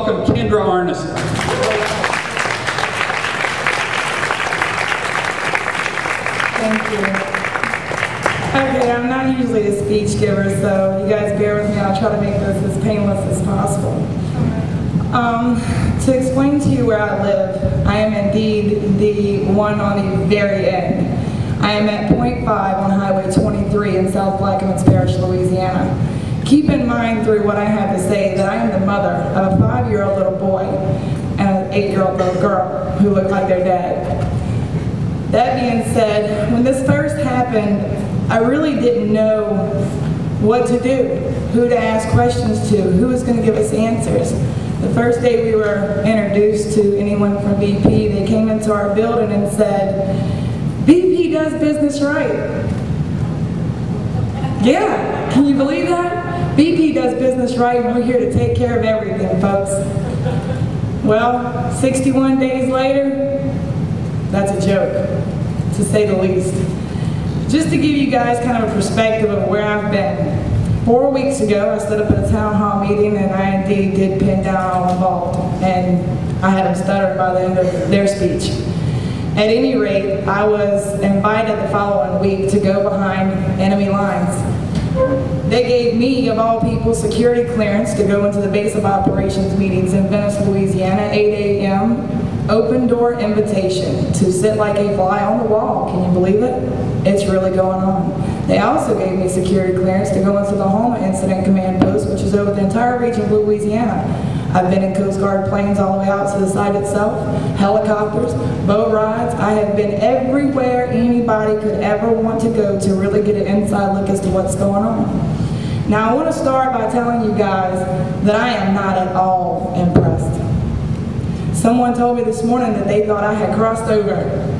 welcome Kendra Arneson. Thank you. Okay, I'm not usually a speech giver, so you guys bear with me. I'll try to make this as painless as possible. To explain to you where I live, I am indeed the one on the very end. I am at point 5 on Highway 23 in South Plaquemines Parish, Louisiana. Keep in mind through what I have to say that I am the mother of a 5-year-old little boy and an 8-year-old little girl who look like their dad. That being said, when this first happened, I really didn't know what to do, who to ask questions to, who was going to give us answers. The first day we were introduced to anyone from BP, they came into our building and said, BP does business right. Yeah, can you believe that? BP does business right and we're here to take care of everything, folks. Well, 61 days later, that's a joke, to say the least. Just to give you guys kind of a perspective of where I've been. 4 weeks ago, I stood up at a town hall meeting and I indeed did pin down all involved. And I had them stuttered by the end of their speech. At any rate, I was invited the following week to go behind enemy lines. They gave me, of all people, security clearance to go into the base of operations meetings in Venice, Louisiana, 8 a.m. Open door invitation to sit like a fly on the wall. Can you believe it? It's really going on. They also gave me security clearance to go into the Houma Incident Command Post, which is over the entire region of Louisiana. I've been in Coast Guard planes all the way out to the site itself, helicopters, boat rides. I have been everywhere anybody could ever want to go to really get an inside look as to what's going on. Now I want to start by telling you guys that I am not at all impressed. Someone told me this morning that they thought I had crossed over.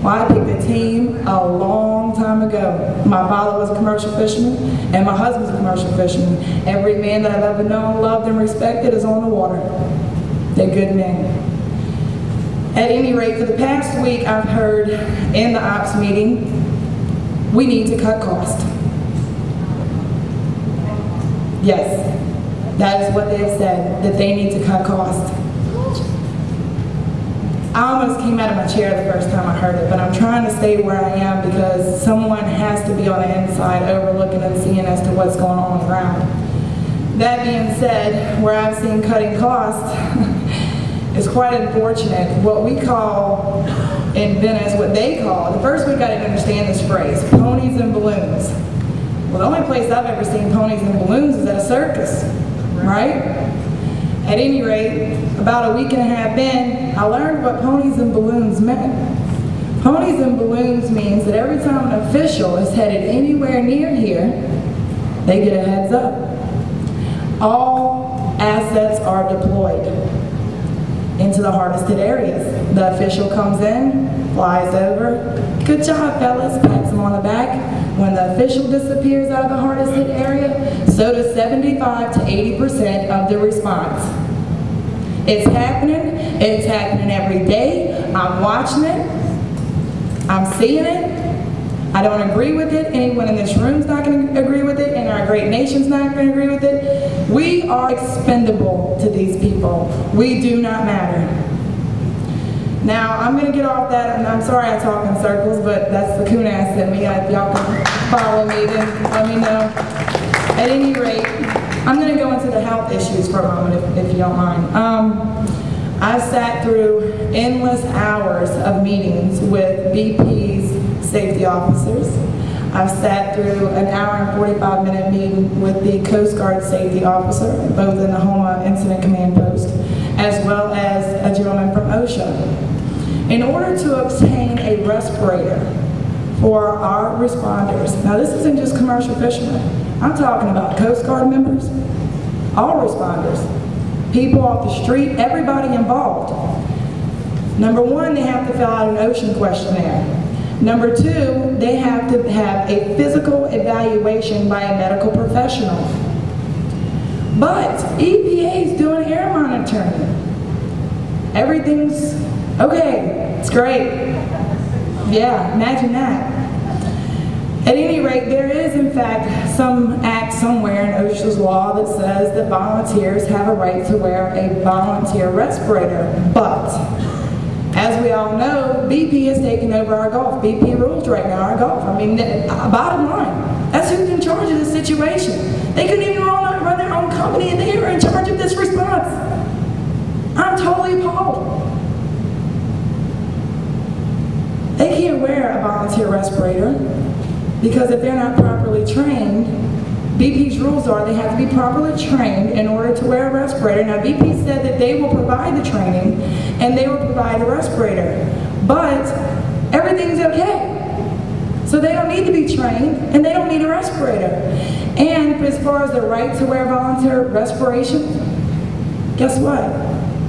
Well, I picked a team a long time ago. My father was a commercial fisherman, and my husband's a commercial fisherman. Every man that I've ever known, loved, and respected is on the water. They're good men. At any rate, for the past week, I've heard in the ops meeting, we need to cut costs. Yes, that is what they've said, that they need to cut costs. I almost came out of my chair the first time I heard it, but I'm trying to stay where I am because someone has to be on the inside overlooking and seeing as to what's going on the ground. That being said, where I've seen cutting costs is quite unfortunate. What we call in Venice, what they call, the first we've got to understand this phrase, ponies and balloons. Well, the only place I've ever seen ponies and balloons is at a circus, right? At any rate, about a week and a half in, I learned what ponies and balloons meant. Ponies and balloons means that every time an official is headed anywhere near here, they get a heads up. All assets are deployed into the hardest hit areas. The official comes in, flies over, good job fellas, pats them on the back. When the official disappears out of the hardest hit area, so does 75 to 80% of the response. It's happening every day. I'm watching it, I'm seeing it. I don't agree with it. Anyone in this room's not going to agree with it, and our great nation's not going to agree with it. We are expendable to these people. We do not matter. Now, I'm going to get off that, and I'm sorry I talk in circles, but that's the coon ass in me. If y'all can follow me, then let me know. At any rate, I'm going to go into the health issues for a moment, if you don't mind. I sat through endless hours of meetings with BP's safety officers. I've sat through an hour and 45-minute meeting with the Coast Guard safety officer, both in the Houma Incident Command Post, as well as a gentleman from OSHA. In order to obtain a respirator for our responders, now this isn't just commercial fishermen, I'm talking about Coast Guard members, all responders, people off the street, everybody involved. Number one, they have to fill out an ocean questionnaire. Number two, they have to have a physical evaluation by a medical professional. But EPA is doing air monitoring. Everything's okay, it's great. Yeah, imagine that. At any rate, there is in fact some act somewhere in OSHA's law that says that volunteers have a right to wear a volunteer respirator. But, as we all know, BP has taken over our golf. BP rules right now our golf. I mean, bottom line, that's who's in charge of this situation. They couldn't even run their own company and they were in charge of this response. I'm totally appalled. They can't wear a volunteer respirator because if they're not properly trained, BP's rules are they have to be properly trained in order to wear a respirator. Now BP said that they will provide the training and they will provide the respirator, but everything's okay. So they don't need to be trained and they don't need a respirator. And as far as the right to wear volunteer respiration, guess what?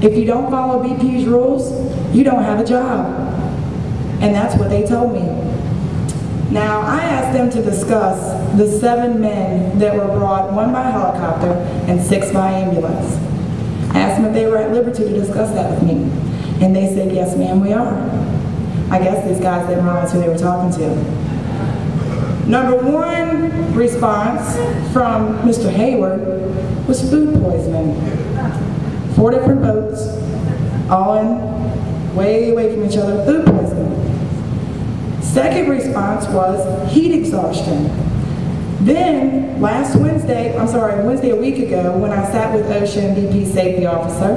If you don't follow BP's rules, you don't have a job. And that's what they told me. Now, I asked them to discuss the 7 men that were brought, 1 by helicopter and 6 by ambulance. I asked them if they were at liberty to discuss that with me. And they said, yes, ma'am, we are. I guess these guys didn't realize who they were talking to. Number 1 response from Mr. Hayward was food poisoning. 4 different boats, all in way away from each other, food poisoning. Second response was heat exhaustion. Then, Wednesday a week ago, when I sat with OSHA and BP safety officer,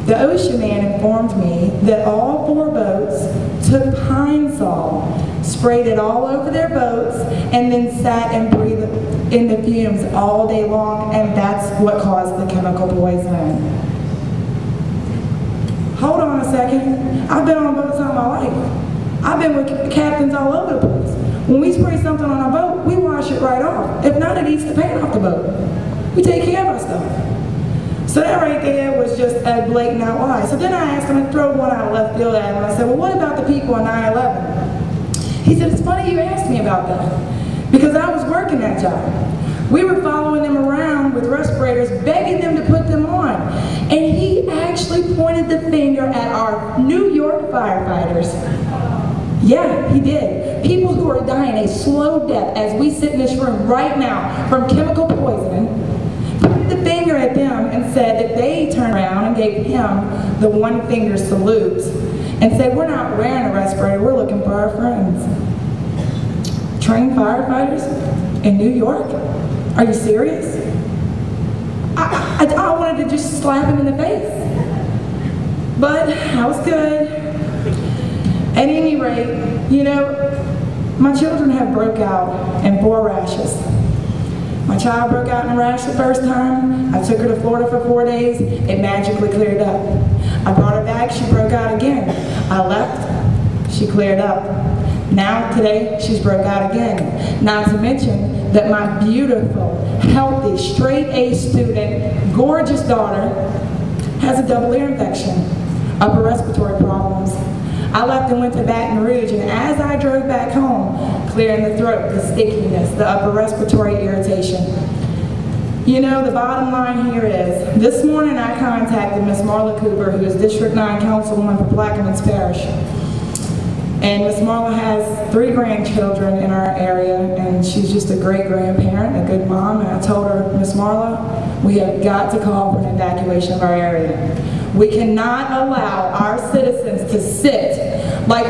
the OSHA man informed me that all 4 boats took Pine Sol, sprayed it all over their boats, and then sat and breathed in the fumes all day long, and that's what caused the chemical poisoning. Hold on a second. I've been on boats all my life. I've been with captains all over the place. When we spray something on our boat, we wash it right off. If not, it eats the paint off the boat. We take care of our stuff. So that right there was just a blatant out lie. So then I asked him to throw one out of left field at him. I said, well, what about the people on 9/11? He said, it's funny you asked me about that, because I was working that job. We were following them around with respirators, begging them to put them on. And he actually pointed the finger at our New York firefighters. Yeah, he did. People who are dying a slow death as we sit in this room right now from chemical poisoning, pointed the finger at them and said that they turned around and gave him the 1-finger salute and said, we're not wearing a respirator, we're looking for our friends. Trained firefighters in New York? Are you serious? I wanted to just slap him in the face. But I was good. At any rate, you know, my children have broke out in 4 rashes. My child broke out in a rash the first time. I took her to Florida for 4 days. It magically cleared up. I brought her back. She broke out again. I left. She cleared up. Now today, she's broke out again. Not to mention that my beautiful, healthy, straight-A student, gorgeous daughter has a double ear infection, upper respiratory problems. I left and went to Baton Rouge, and as I drove back home, clearing the throat, the stickiness, the upper respiratory irritation. You know, the bottom line here is, this morning I contacted Miss Marla Cooper, who is District 9 Councilwoman for Plaquemines Parish. And Miss Marla has 3 grandchildren in our area, and she's just a great grandparent, a good mom, and I told her, Miss Marla, we have got to call for an evacuation of our area. We cannot allow our citizens to sit like